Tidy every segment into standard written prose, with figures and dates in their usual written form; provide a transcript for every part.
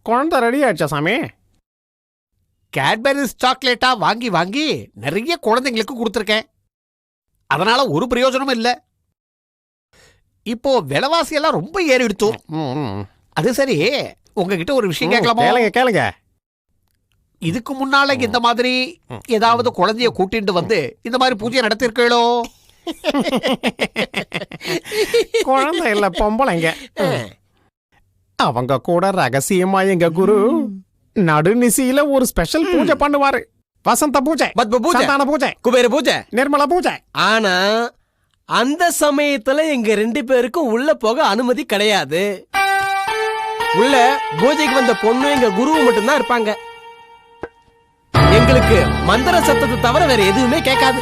குழந்தை ரெடி ஆயிடுச்சா சாமி? கேட்பரிஸ் சாக்லேட்டா வாங்கி வாங்கி நிறைய குழந்தைங்களுக்கு கொடுத்துருக்கேன். அதனால ஒரு பிரயோஜனமும் இல்லை. இப்போ விலைவாசி எல்லாம் ரொம்ப ஏறிடுத்து. அது சரி, உங்ககிட்ட ஒரு விஷயம் கேட்கலாமா? கேளுங்க. இதுக்கு முன்னால இந்த மாதிரி ஏதாவது குழந்தைய கூட்டிட்டு வந்து இந்த மாதிரி பூஜை நடத்திருக்கீங்களோ? குழந்தை இல்ல, பொம்பளைங்க. அவங்க கூட ரகசியமா எங்க குரு நடுநிசியில ஒரு ஸ்பெஷல் பூஜை பண்ணுவாரு. வசந்த பூஜை, சந்தான பூஜை, குபேர பூஜை, நிர்மலா பூஜை. ஆனா அந்த சமயத்துல எங்க 2 பேருக்கும் உள்ள போக அனுமதி கிடையாது. உள்ள பூஜைக்கு வந்த பொண்ணு எங்க குருவும் மட்டும்தான் இருப்பாங்க. எங்களுக்கு மந்திர சத்தத்தை தவிர வேற எதுவுமே கேட்காது.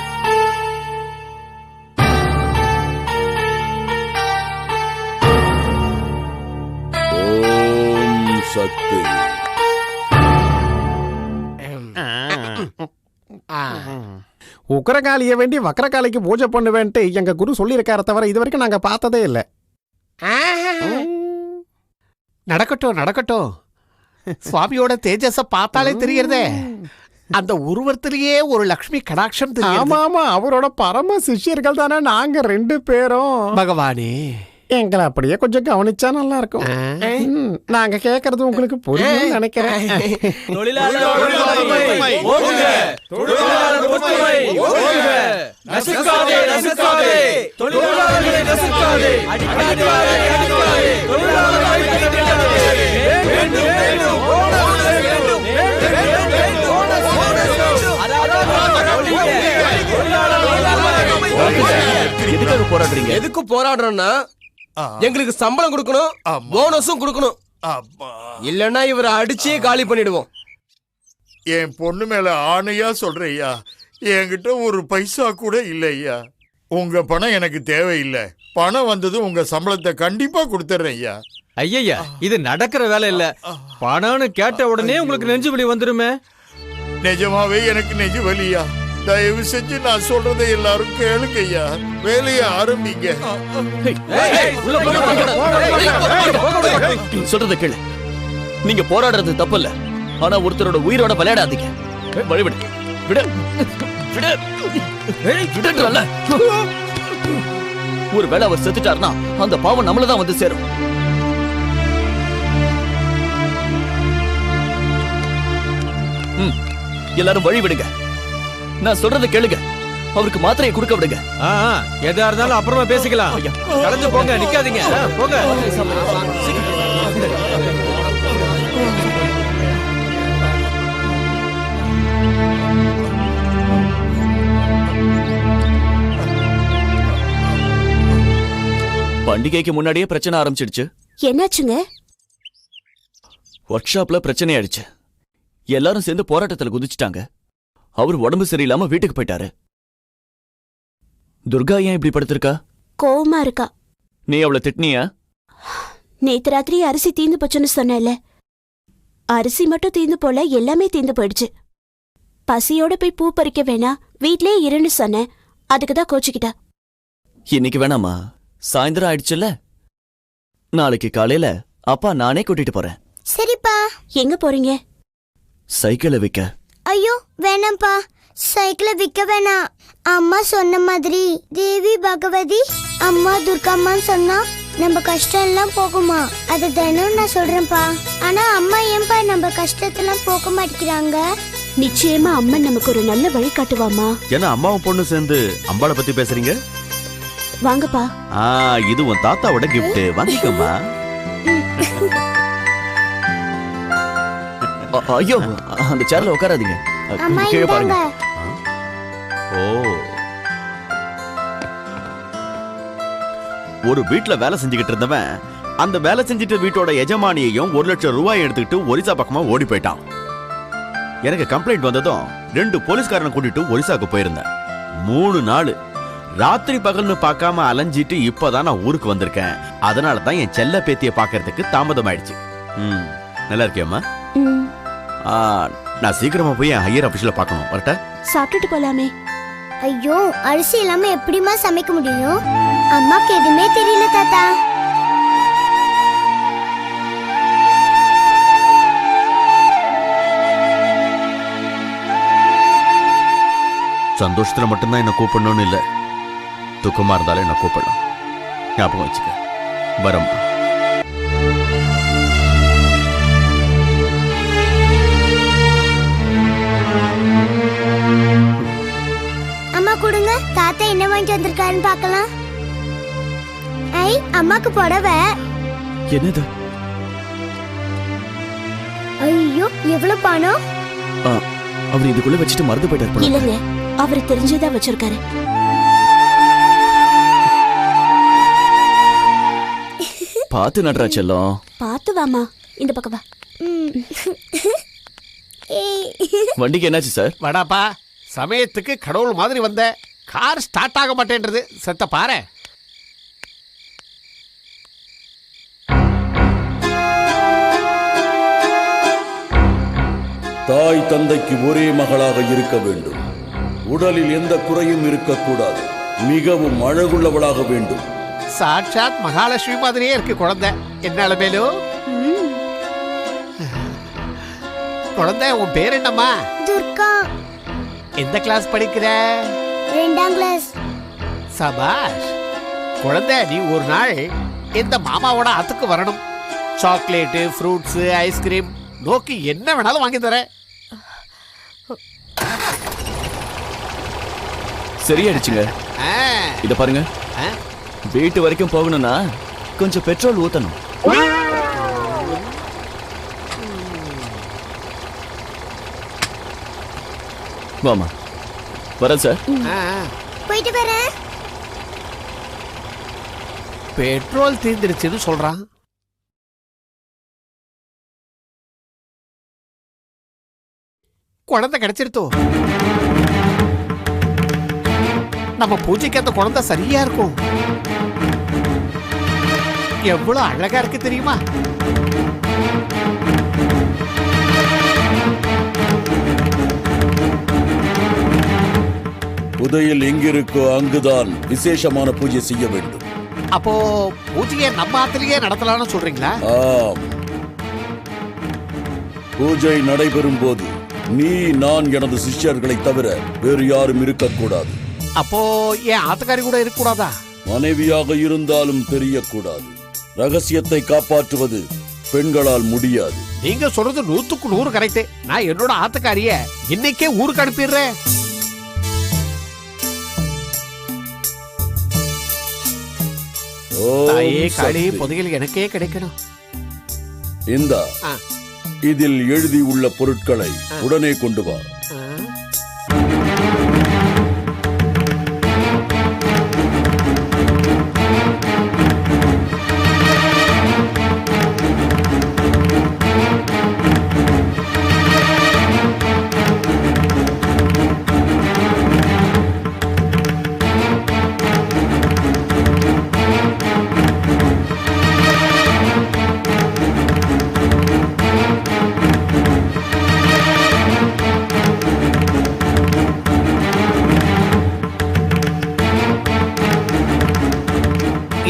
ஓம் சக்தி. உக்கரகாலிய வேண்டி வக்கரகாலிக்கு பூஜை பண்ணுவேன்ட்டு எங்க குரு சொல்லியிருக்கார தவிர இது வரைக்கும் நாங்க பார்த்ததே இல்லை. நடக்கட்டும் நடக்கட்டும். சுவாமியோட தேஜஸ பார்த்தாலே தெரியறதே. அந்த உருவத்திலேயே ஒரு லக்ஷ்மி கடாட்சம் தெரியும். ஆமா ஆமா, அவரோட பரம சிஷ்யர்கள் தானே நாங்க 2 பேரும். பகவானே, எங்களை அப்படியே கொஞ்சம் கவனிச்சா நல்லா இருக்கும். நாங்க கேக்குறது உங்களுக்கு புரியும் நினைக்கிறேன். எதுக்கு போராடுறோம்னா எங்களுக்கு சம்பளம் கொடுக்கணும், போனஸும் கொடுக்கணும். இல்லன்னா இவரை அடிச்சே காலி பண்ணிடுவோம். என் பொண்ணு மேல ஆணையா சொல்றையா, என்கிட்ட ஒரு பைசா கூட இல்லையா. உங்க பணம் எனக்கு தேவையில்லை. பணம் வந்தது உங்க சம்பளத்தை கண்டிப்பா கொடுத்துறேன் ஐயா. ஐயா, இது நடக்கிற வேலை இல்ல. பணம்னு கேட்ட உடனே உங்களுக்கு நெஞ்சு வலி வந்துருமே. நிஜமாவே எனக்கு நெஞ்சு வலியா. தயவு செஞ்சு நான் சொல்றதை எல்லாரும் கேளுங்க ஐயா. வேலையை ஆரம்பிங்க. சொல்றத கேளு. நீங்க போராடுறது தப்பு இல்ல, ஆனா ஒருத்தரோட உயிரோட விளையாடாதீங்க. வழிவிடு, விடு விடு விடுன்றல்ல. ஒருவேளை அவர் செத்துட்டாருன்னா அந்த பாவம் நம்மளதான் வந்து சேரும். எல்லாரும் வழி விடுங்க. நான் சொல்றத கேளுங்க. அவருக்கு மாத்திரையை கொடுக்க விடுங்க. எதா இருந்தாலும் அப்புறமா பேசிக்கலாம். கலந்து போங்க, நிக்காதீங்க, போங்க. பண்டிகைக்கு முன்னாடியே பிரச்சனை ஆரம்பிச்சிடுச்சு. என்னாச்சுங்க? ஒர்க் ஷாப்ல பிரச்சனை ஆயிடுச்சு. எல்லாரும் சேர்ந்து போராட்டத்துல குதிச்சுட்டாங்க. அவர் உடம்பு சரியில்லாம வீட்டுக்கு போயிட்டாரு. துர்கா ஏன் இப்படி படுத்திருக்கா? கோவமா இருக்கா. நீ அவளை திட்டினியா? நேத்து ராத்திரி அரிசி தீந்து போச்சுன்னு சொன்னேல. அரிசி மட்டும் தீந்து போல, எல்லாமே தீந்து போயிடுச்சு. பசியோட போய் பூ பறிக்க வேணா, வீட்லயே இருன்னு சொன்னேன். அதுக்குதான் கோச்சுக்கிட்டா. இன்னைக்கு வேணாமா? சாயந்தரம் ஆயிடுச்சுல்ல. நாளைக்கு காலையில அப்பா நானே கூட்டிட்டு போறேன். சரிப்பா. எங்க போறீங்க? சைக்கிளை விற்க. ஐயோ வேணாம்ப்பா, சைக்கிளை விற்க வேணாம். அம்மா சொன்ன மாதிரி தேவி பகவதி அம்மா துர்காம்மான்னு சொன்னா நம்ம கஷ்டம் எல்லாம் போகுமா? அது தினம் நான் சொல்றேன்ப்பா. ஆனா அம்மா ஏன்பா நம்ம கஷ்டத்தெல்லாம் போக்க மாட்டேங்கிறாங்க? நிச்சயமா அம்மன் நமக்கு ஒரு நல்ல வழி காட்டுவாமா. ஏன்னா அம்மாவும் பொண்ணு சேர்ந்து அம்பாளை பத்தி பேசுறீங்க. வாங்கப்பா. இது உன் தாத்தாவோட கிஃப்ட், வாங்கிக்கம்மா. ஐயோ, அந்த சேர்ல உட்காராதீங்க, கீழே பாருங்க. ஒரு வீட்டுல வேலை செஞ்சுக்கிட்டு இருந்தவன் அந்த வேலை செஞ்சுட்டு வீட்டோட எஜமானியையும் 1 லட்சம் ரூபாய் எடுத்துக்கிட்டு ஒரிசா பக்கமா ஓடி போயிட்டான். எனக்கு கம்ப்ளைண்ட் வந்ததும் 2 போலீஸ்காரனை கூட்டிட்டு ஒரிசாக்கு போயிருந்தேன். 3 நாள் ராத்திரி பகல்னு பார்க்காம அலைஞ்சிட்டு இப்பதான் நான் ஊருக்கு வந்திருக்கேன். அதனால தான் என் செல்ல பேத்திய பாக்குறதுக்கு தாமதம் ஆயிடுச்சு. நல்லா இருக்கியம்மா? நான் சீக்கிரமா போய் என் ஹையர் ஆபீஸ்ல பார்க்கணும். வரட்ட? சாப்பிட்டுட்டு போலாமே. ஐயோ, அரிசி இல்லாம எப்படிமா சமைக்க முடியும்? அம்மாக்கு எதுவுமே தெரியல தாத்தா. சந்தோஷத்துல மட்டும்தான் என்ன கூப்பிடணும்னு இல்ல, துக்கமா இருந்தாலும் என்ன கூப்பிடலாம். ஞாபகம் வச்சுக்க. வரம்மா. அம்மா கொடுங்க, தாத்தா என்ன வாங்கி வந்திருக்காருன்னு பார்க்கலாம். ஐ, அம்மாக்கு புடவை. என்னது? ஐயோ, எவ்வளவு பணம்? அவர் இதுக்குள்ள வச்சுட்டு மறந்து போயிட்டாரு. இல்லங்க, அவரு தெரிஞ்சதா வச்சிருக்காரு. பாத்து நடுறா செல்லம். பாத்து வாமா, இந்த பக்கம் வா. வண்டிக்கு என்னாச்சு சார்? வடாப்பா, சமயத்துக்கு கடவுள் மாதிரி வந்த. கார் ஸ்டார்ட் ஆக மாட்டேன்றது. செத்த பாரு. தாய் தந்தைக்கு ஒரே மகளாக இருக்க வேண்டும். உடலில் எந்த குறையும் இருக்கக்கூடாது. மிகவும் அழகுள்ளவளாக வேண்டும். சாட்சாத் மகாலட்சுமி மாதிரியே இருக்கு குழந்தை. என்னால மேலும் குழந்தை, உன் பேர் என்னம்மா? துர்கா. எந்த கிளாஸ் படிக்கிற? 2ஆம் கிளாஸ். சபாஷ். குழந்தை, நீ ஒரு நாள் இந்த மாமாவோட ஆத்துக்கு வரணும். சாக்லேட்டு, ஃப்ரூட்ஸ், ஐஸ்கிரீம், நோக்கி என்ன வேணாலும் வாங்கி தரேன். சரியாயிடுச்சுங்க. இத பாருங்க, வீட்டு வரைக்கும் போகணும்னா கொஞ்சம் பெட்ரோல் ஊத்தணும். வாமா. வரேன் சார். போயிட்டு வரேன். பெட்ரோல் தீர்ந்துருச்சுன்னு சொல்றான். குழந்தை கிடைச்சிருத்தோ. நம்ம பூஜைக்கு அந்த குழந்தை சரியா இருக்கும். எவ்வளவு அழகா இருக்கு தெரியுமா? புதையல் எங்கிருக்கோ அங்குதான் விசேஷமான பூஜை செய்ய வேண்டும். அப்போ பூஜையை நம்ம ஆத்திலேயே நடத்தலாம்னு சொல்றீங்களா? ஆம். பூஜை நடைபெறும் போது நீ, நான், எனது சிஷ்யர்களை தவிர வேறு யாரும் இருக்கக்கூடாது. அப்போ என் ஆத்துக்காரி கூட இருக்க கூடாதா? மனைவியாக இருந்தாலும் தெரியக்கூடாது. ரகசியத்தை காப்பாற்றுவது பெண்களால் முடியாது. நீங்க சொல்றது 100க்கு 100 கரெக்ட். நான் என்னோட ஆத்துக்காரிய இன்னைக்கே ஊருக்கு அனுப்பிடுறேன். தாயே காளி, புதையல் எனக்கே கிடைக்கணும். இந்தா, இதில் எழுதி உள்ள பொருட்களை உடனே கொண்டு வா.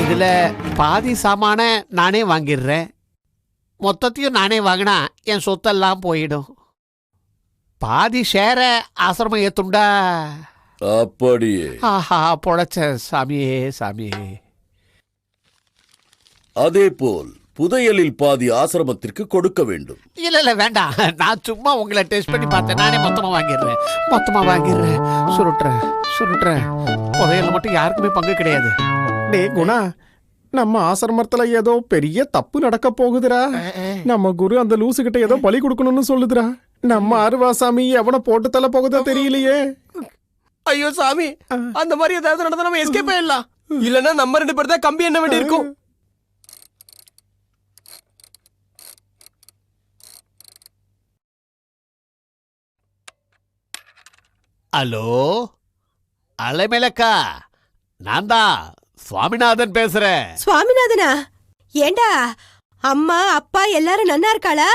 இதுல பாதி சாமான நானே வாங்கிடுறேன். மொத்தத்தையும் நானே வாங்கினா என் சொத்தெல்லாம் போயிடும். பாதி ஷேர ஆசிரமம் ஏத்துண்டா. அப்படியே. ஆஹா, பொழைச்ச சாமியே சாமியே. அதே போல் புதையலில் பாதி ஆசிரமத்திற்கு கொடுக்க வேண்டும். இல்ல வேண்டாம். நான் சும்மா உங்களை டெஸ்ட் பண்ணி பார்த்தேன். நானே மொத்தமா வாங்கிடுறேன். சுருட்டுறேன். புதையல் மட்டும் யாருக்குமே பங்கு கிடையாது. டே குணா, நம்ம ஆசிரமத்துல ஏதோ பெரிய தப்பு நடக்க போகுதுடா. நம்ம குரு அந்த லூசு கிட்ட ஏதோ பலி கொடுக்கணும்னு சொல்லுதுடா. நம்ம அருவாசாமி எவனை போட்டு தள்ள போகுதா தெரியலையே. ஐயோ சாமி, அந்த மாதிரி ஏதாவது நடந்தா நம்ம எஸ்கேப் ஆயிடலாம். இல்லன்னா நம்ம 2 பேர் தான் கம்பி என்ன வேண்டி இருக்கும். ஹலோ அலைமேலக்கா, நான் தான் சுவாமிநாதன் பேசுறேன். சுவாமிநாதனா? ஏண்டா, அம்மா அப்பா எல்லாரும் நன்னா இருக்காளா?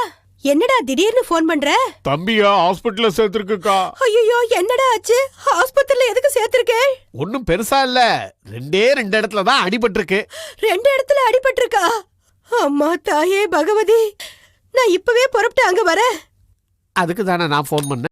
என்னடா திடீர்னு போன் பண்ற? தம்பியா ஹாஸ்பிடல்ல சேர்த்திருக்குக்கா. ஐயோ, என்னடா ஆச்சு? ஹாஸ்பிடல்ல எதுக்கு சேர்த்திருக்க? ஒன்னும் பெருசா இல்ல, 2 இடத்துல தான் அடிபட்டிருக்கு. 2 இடத்துல அடிபட்டிருக்கா? அம்மா தாயே பகவதி, நான் இப்பவே புறப்பட்டு அங்க வரேன். அதுக்கு தானே நான் போன் பண்ணேன்.